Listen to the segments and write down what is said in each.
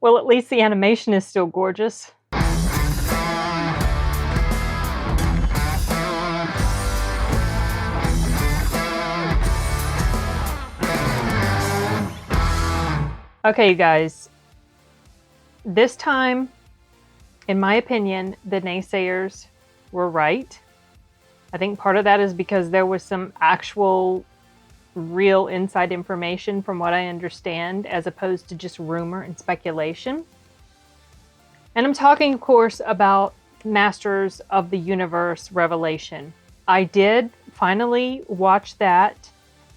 Well, at least the animation is still gorgeous. Okay, you guys. This time, in my opinion, the naysayers were right. I think part of that is because there was some actual real inside information from what I understand, as opposed to just rumor and speculation. And I'm talking, of course, about Masters of the Universe Revelation. I did finally watch that.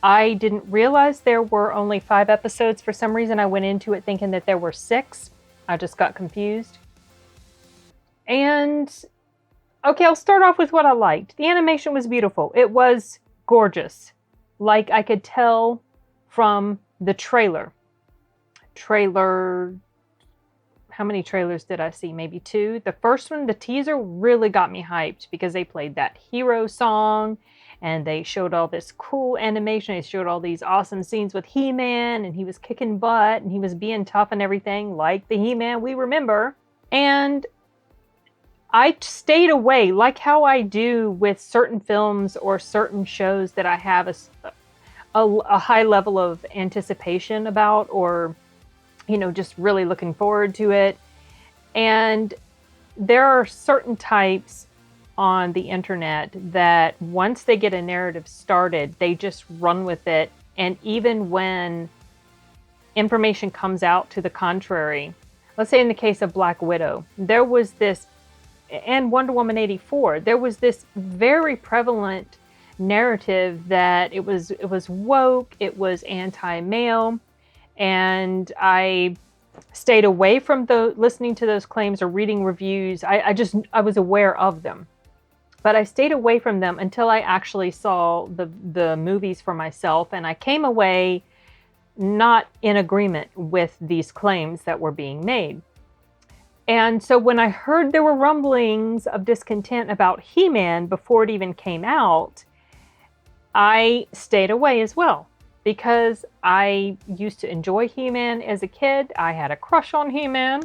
I didn't realize there were only 5 episodes. For some reason, I went into it thinking that there were 6. I just got confused. And, okay, I'll start off with what I liked. The animation was beautiful. It was gorgeous. Like I could tell from the trailer. How many trailers did I see? Maybe 2. The first one, the teaser, really got me hyped because they played that hero song and they showed all this cool animation. They showed all these awesome scenes with He-Man, and he was kicking butt and he was being tough and everything, like the He-Man we remember. And I stayed away, like how I do with certain films or certain shows that I have a high level of anticipation about, or, you know, just really looking forward to it. And there are certain types on the internet that once they get a narrative started, they just run with it. And even when information comes out to the contrary, let's say in the case of Black Widow, there was this, and Wonder Woman 84, there was this very prevalent narrative that it was woke, it was anti-male, and I stayed away from listening to those claims or reading reviews. I was aware of them, but I stayed away from them until I actually saw the movies for myself, and I came away not in agreement with these claims that were being made. And so when I heard there were rumblings of discontent about He-Man before it even came out, I stayed away as well, because I used to enjoy He-Man as a kid. I had a crush on He-Man.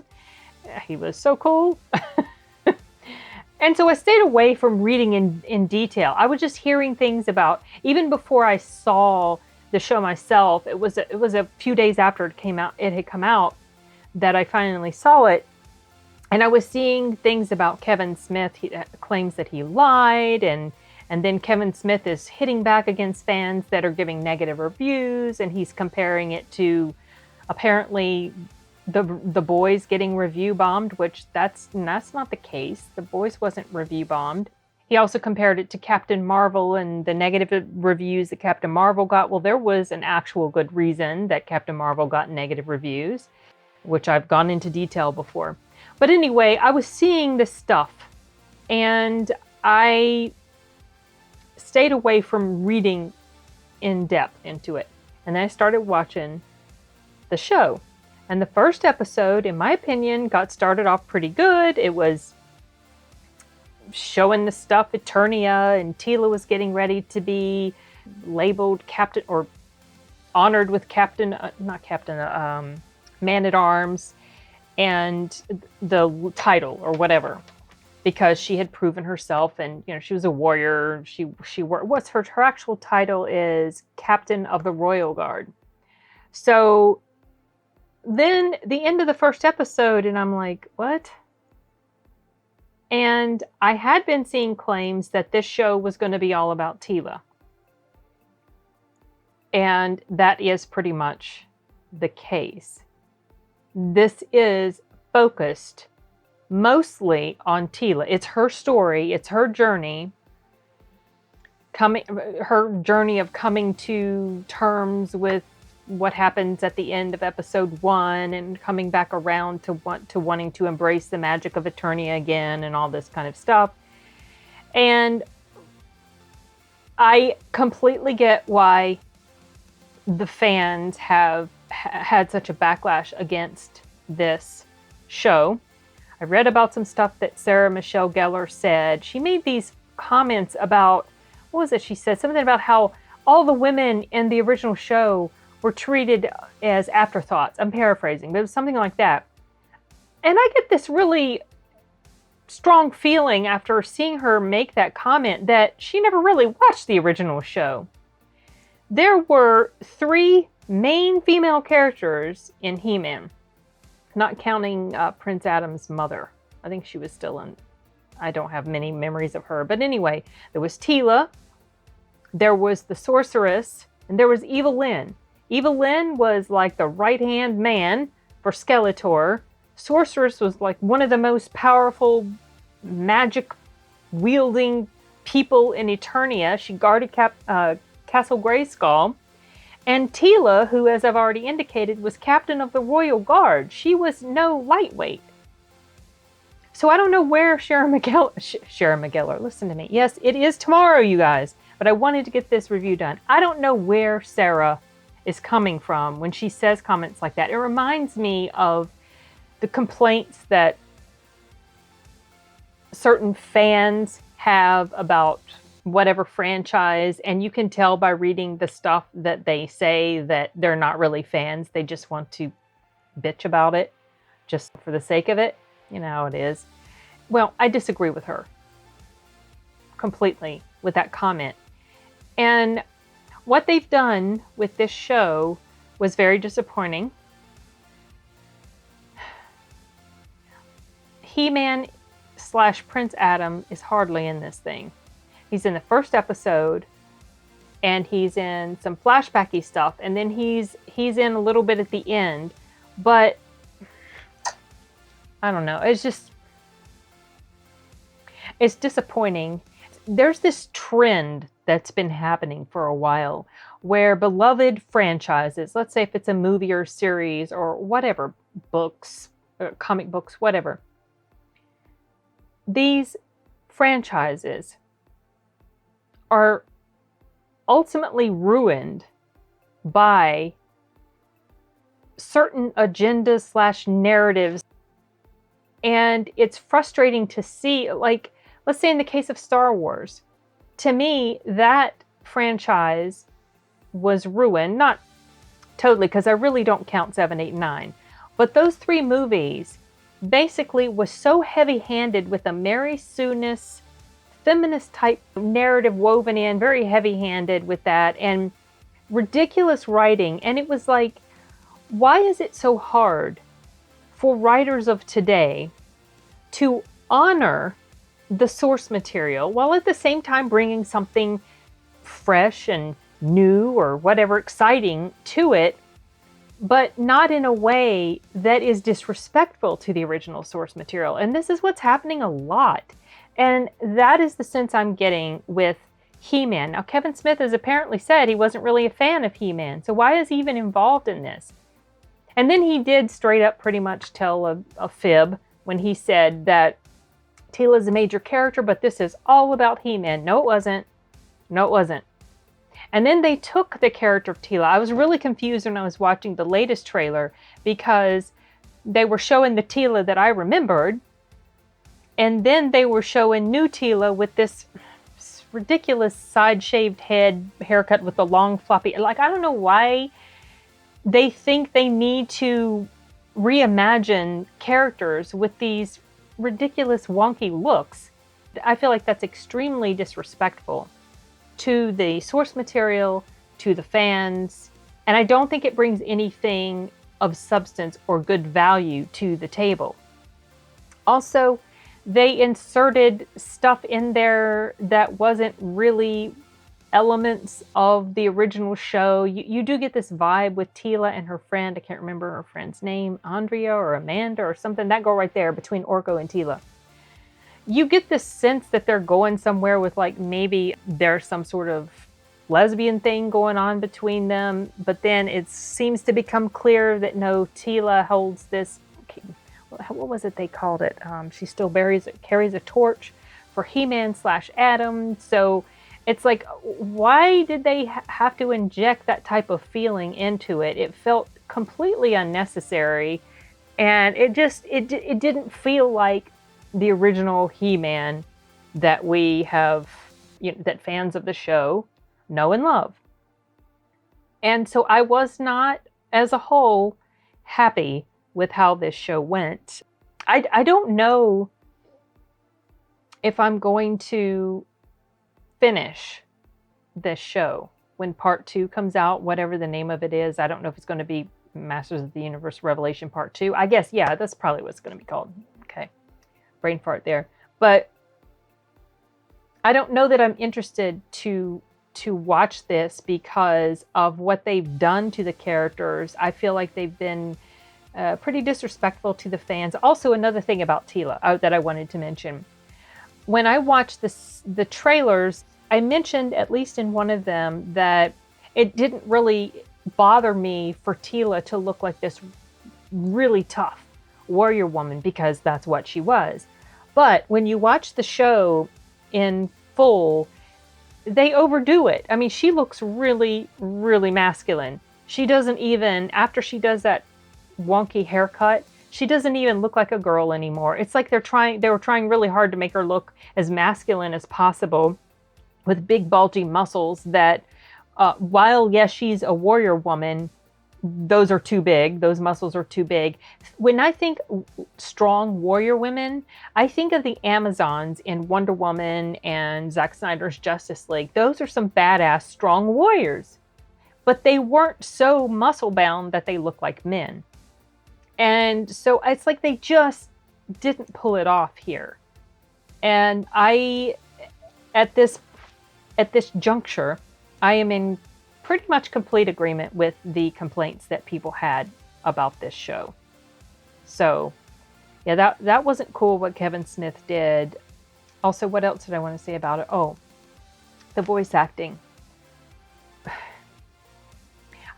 He was so cool. And so I stayed away from reading in detail. I was just hearing things about, even before I saw the show myself, it was a few days after it had come out that I finally saw it. And I was seeing things about Kevin Smith. He claims that he lied, and then Kevin Smith is hitting back against fans that are giving negative reviews, and he's comparing it to apparently the Boys getting review bombed, which that's not the case. The Boys wasn't review bombed. He also compared it to Captain Marvel and the negative reviews that Captain Marvel got. Well, there was an actual good reason that Captain Marvel got negative reviews, which I've gone into detail before. But anyway, I was seeing this stuff, and I stayed away from reading in depth into it. And then I started watching the show. And the first episode, in my opinion, got started off pretty good. It was showing the stuff Eternia, and Teela was getting ready to be labeled captain, or honored with Man-at-Arms, and the title or whatever, because she had proven herself, and she was a warrior. What's her actual title is Captain of the Royal Guard. So then the end of the first episode, and I'm like, what? And I had been seeing claims that this show was going to be all about Teela. And that is pretty much the case. This is focused mostly on Teela. It's her story. It's her journey. Her journey of coming to terms with what happens at the end of episode 1, and coming back around to wanting to embrace the magic of Eternia again, and all this kind of stuff. And I completely get why the fans have had such a backlash against this show. I read about some stuff that Sarah Michelle Gellar said. She made these comments about, what was it? She said something about how all the women in the original show were treated as afterthoughts. I'm paraphrasing, but it was something like that. And I get this really strong feeling after seeing her make that comment that she never really watched the original show. There were 3 main female characters in He-Man, not counting Prince Adam's mother. I think she was still in. I don't have many memories of her. But anyway, there was Teela, there was the Sorceress, and there was Evil Lyn. Evil Lyn was like the right-hand man for Skeletor. Sorceress was like one of the most powerful magic-wielding people in Eternia. She guarded Castle Grayskull. And Teela, who, as I've already indicated, was captain of the Royal Guard. She was no lightweight. So I don't know where Sharon McGellar, listen to me. Yes, it is tomorrow, you guys. But I wanted to get this review done. I don't know where Sarah is coming from when she says comments like that. It reminds me of the complaints that certain fans have about whatever franchise, and you can tell by reading the stuff that they say that they're not really fans. They just want to bitch about it just for the sake of it. You know how it is. Well, I disagree with her completely with that comment. And what they've done with this show was very disappointing. He-Man / Prince Adam is hardly in this thing. He's in the first episode, and he's in some flashbacky stuff, and then he's in a little bit at the end. But I don't know. It's disappointing. There's this trend that's been happening for a while where beloved franchises, let's say if it's a movie or series or whatever, books, comic books, whatever, these franchises are ultimately ruined by certain agendas / narratives. And it's frustrating to see, like, let's say in the case of Star Wars, to me, that franchise was ruined, not totally, because I really don't count 7, 8, 9. But those 3 movies basically was so heavy-handed with a Mary Sue-ness, feminist type narrative woven in, very heavy-handed with that, and ridiculous writing. And it was like, why is it so hard for writers of today to honor the source material while at the same time bringing something fresh and new or whatever exciting to it, but not in a way that is disrespectful to the original source material? And this is what's happening a lot. And that is the sense I'm getting with He-Man. Now, Kevin Smith has apparently said he wasn't really a fan of He-Man. So why is he even involved in this? And then he did straight up pretty much tell a fib when he said that Teela's a major character, but this is all about He-Man. No, it wasn't. No, it wasn't. And then they took the character of Teela. I was really confused when I was watching the latest trailer because they were showing the Teela that I remembered. And then they were showing new Teela with this ridiculous side-shaved head haircut with the long floppy. Like, I don't know why they think they need to reimagine characters with these ridiculous wonky looks. I feel like that's extremely disrespectful to the source material, to the fans, and I don't think it brings anything of substance or good value to the table. Also, they inserted stuff in there that wasn't really elements of the original show. You do get this vibe with Teela and her friend. I can't remember her friend's name, Andrea or Amanda or something. That girl right there between Orko and Teela. You get this sense that they're going somewhere with, like, maybe there's some sort of lesbian thing going on between them. But then it seems to become clear that no, Teela holds this, what was it they called it? She still carries a torch for He-Man / Adam. So it's like, why did they have to inject that type of feeling into it? It felt completely unnecessary. And it didn't feel like the original He-Man that we have, that fans of the show know and love. And so I was not, as a whole, happy with how this show went. I don't know if I'm going to finish this show when part 2 comes out, whatever the name of it is. I don't know if it's going to be Masters of the Universe Revelation Part 2. I guess, yeah, that's probably what it's going to be called. Okay. Brain fart there. But I don't know that I'm interested to watch this because of what they've done to the characters. I feel like they've been pretty disrespectful to the fans. Also, another thing about Teela that I wanted to mention. When I watched the trailers, I mentioned, at least in one of them, that it didn't really bother me for Teela to look like this really tough warrior woman, because that's what she was. But when you watch the show in full, they overdo it. I mean, she looks really, really masculine. She doesn't even, after she does that wonky haircut, she doesn't even look like a girl anymore. It's like they were trying really hard to make her look as masculine as possible, with big bulgy muscles that, while yes, she's a warrior woman, those are too big. Those muscles are too big. When I think strong warrior women, I think of the Amazons in Wonder Woman and Zack Snyder's Justice League. Those are some badass, strong warriors. But they weren't so muscle bound that they look like men. And so it's like they just didn't pull it off here. And at this juncture, I am in pretty much complete agreement with the complaints that people had about this show. So, yeah, that wasn't cool what Kevin Smith did. Also, what else did I want to say about it? Oh, the voice acting.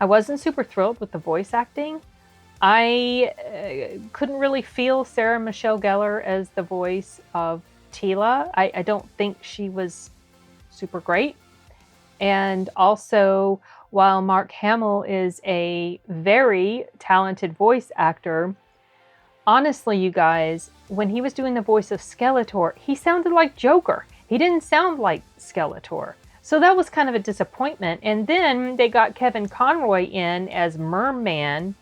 I wasn't super thrilled with the voice acting. I couldn't really feel Sarah Michelle Gellar as the voice of Teela. I don't think she was super great. And also, while Mark Hamill is a very talented voice actor, honestly, you guys, when he was doing the voice of Skeletor, he sounded like Joker. He didn't sound like Skeletor. So that was kind of a disappointment. And then they got Kevin Conroy in as Merman.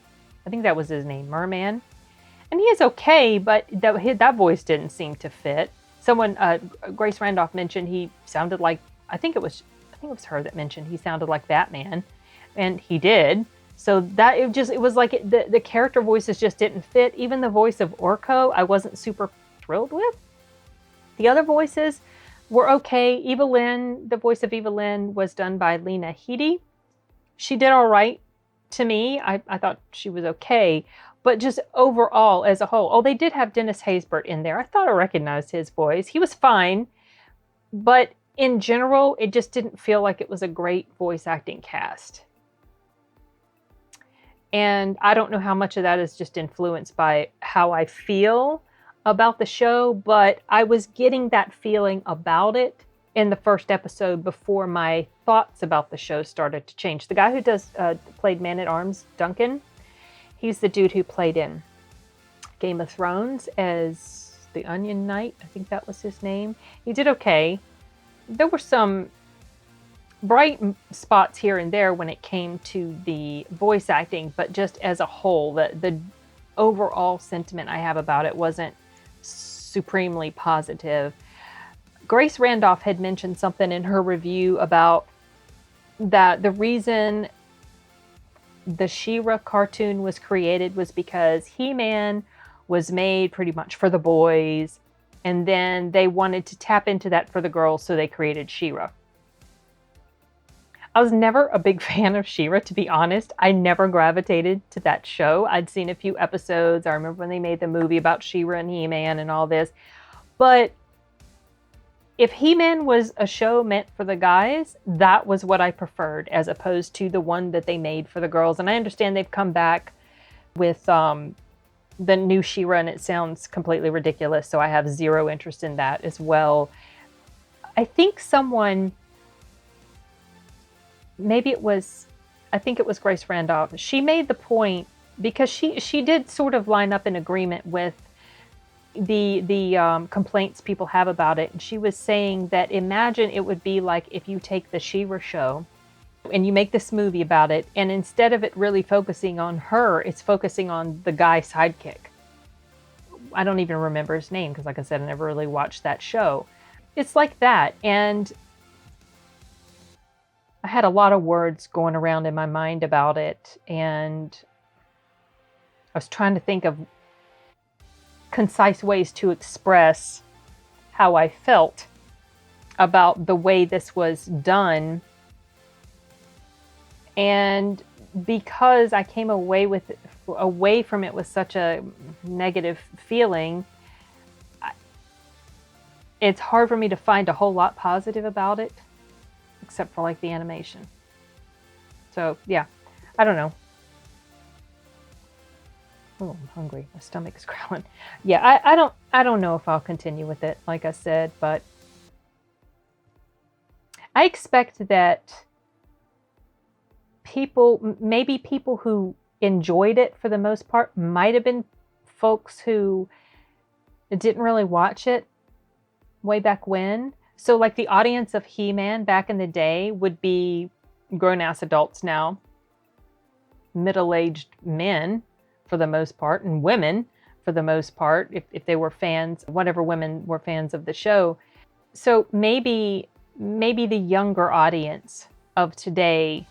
I think that was his name, Merman. And he is okay, but that voice didn't seem to fit. Someone, Grace Randolph, mentioned he sounded like, I think it was her that mentioned he sounded like Batman, and he did. So that it was like the character voices just didn't fit. Even the voice of Orko, I wasn't super thrilled with. The other voices were okay. The voice of Evelyn was done by Lena Headey. She did all right to me. I thought she was okay, but just overall as a whole. Oh, they did have Dennis Haysbert in there. I thought I recognized his voice. He was fine, but in general, it just didn't feel like it was a great voice acting cast. And I don't know how much of that is just influenced by how I feel about the show, but I was getting that feeling about it in the first episode before my thoughts about the show started to change. The guy who played Man-at-Arms, Duncan, he's the dude who played in Game of Thrones as the Onion Knight. I think that was his name. He did okay. There were some bright spots here and there when it came to the voice acting, but just as a whole, the overall sentiment I have about it wasn't supremely positive. Grace Randolph had mentioned something in her review about that the reason the She-Ra cartoon was created was because He-Man was made pretty much for the boys, and then they wanted to tap into that for the girls, so they created She-Ra. I was never a big fan of She-Ra, to be honest. I never gravitated to that show. I'd seen a few episodes. I remember when they made the movie about She-Ra and He-Man and all this. But if He-Man was a show meant for the guys, that was what I preferred, as opposed to the one that they made for the girls. And I understand they've come back with the new She-Ra, and it sounds completely ridiculous, so I have zero interest in that as well. I think someone, I think it was Grace Randolph, she made the point, because she did sort of line up in agreement with the complaints people have about it. And she was saying that imagine it would be like if you take the She-Ra show and you make this movie about it, and instead of it really focusing on her, it's focusing on the guy sidekick. I don't even remember his name because, like I said, I never really watched that show. It's like that. And I had a lot of words going around in my mind about it. And I was trying to think of concise ways to express how I felt about the way this was done. And because I came away from it with such a negative feeling, it's hard for me to find a whole lot positive about it, except for like the animation. So yeah, I don't know. Oh, I'm hungry. My stomach is growling. Yeah, I don't know if I'll continue with it, like I said, but I expect that maybe people who enjoyed it for the most part might have been folks who didn't really watch it way back when. So like the audience of He-Man back in the day would be grown-ass adults now, middle-aged men for the most part, and women for the most part, if they were fans, whatever women were fans of the show. So maybe the younger audience of today,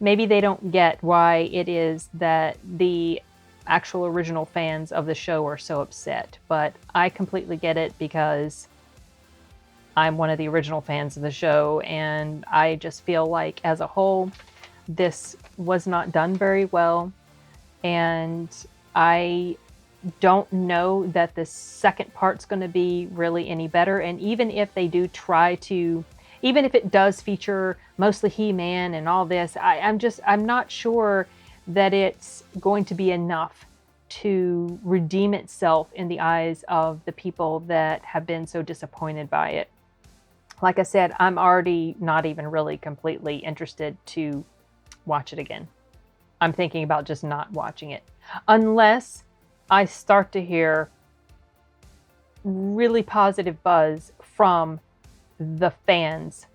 maybe they don't get why it is that the actual original fans of the show are so upset. But I completely get it because I'm one of the original fans of the show, and I just feel like as a whole, this was not done very well. And I don't know that the second part's going to be really any better. And even if they do try to, even if it does feature mostly He-Man and all this, I'm not sure that it's going to be enough to redeem itself in the eyes of the people that have been so disappointed by it. Like I said, I'm already not even really completely interested to watch it again. I'm thinking about just not watching it unless I start to hear really positive buzz from the fans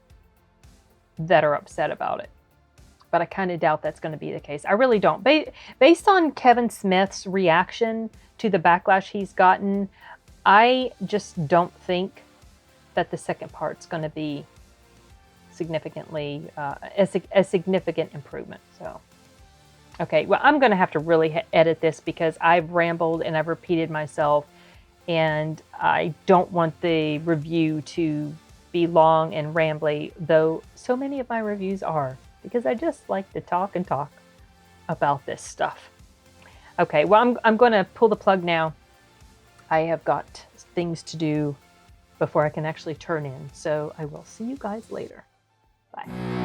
that are upset about it. But I kind of doubt that's going to be the case. I really don't. Based on Kevin Smith's reaction to the backlash he's gotten, I just don't think that the second part's going to be significantly a significant improvement. So, okay, well, I'm going to have to really edit this because I've rambled and I've repeated myself, and I don't want the review to be long and rambly, though so many of my reviews are, because I just like to talk and talk about this stuff. Okay, well, I'm going to pull the plug now. I have got things to do before I can actually turn in, so I will see you guys later. Bye.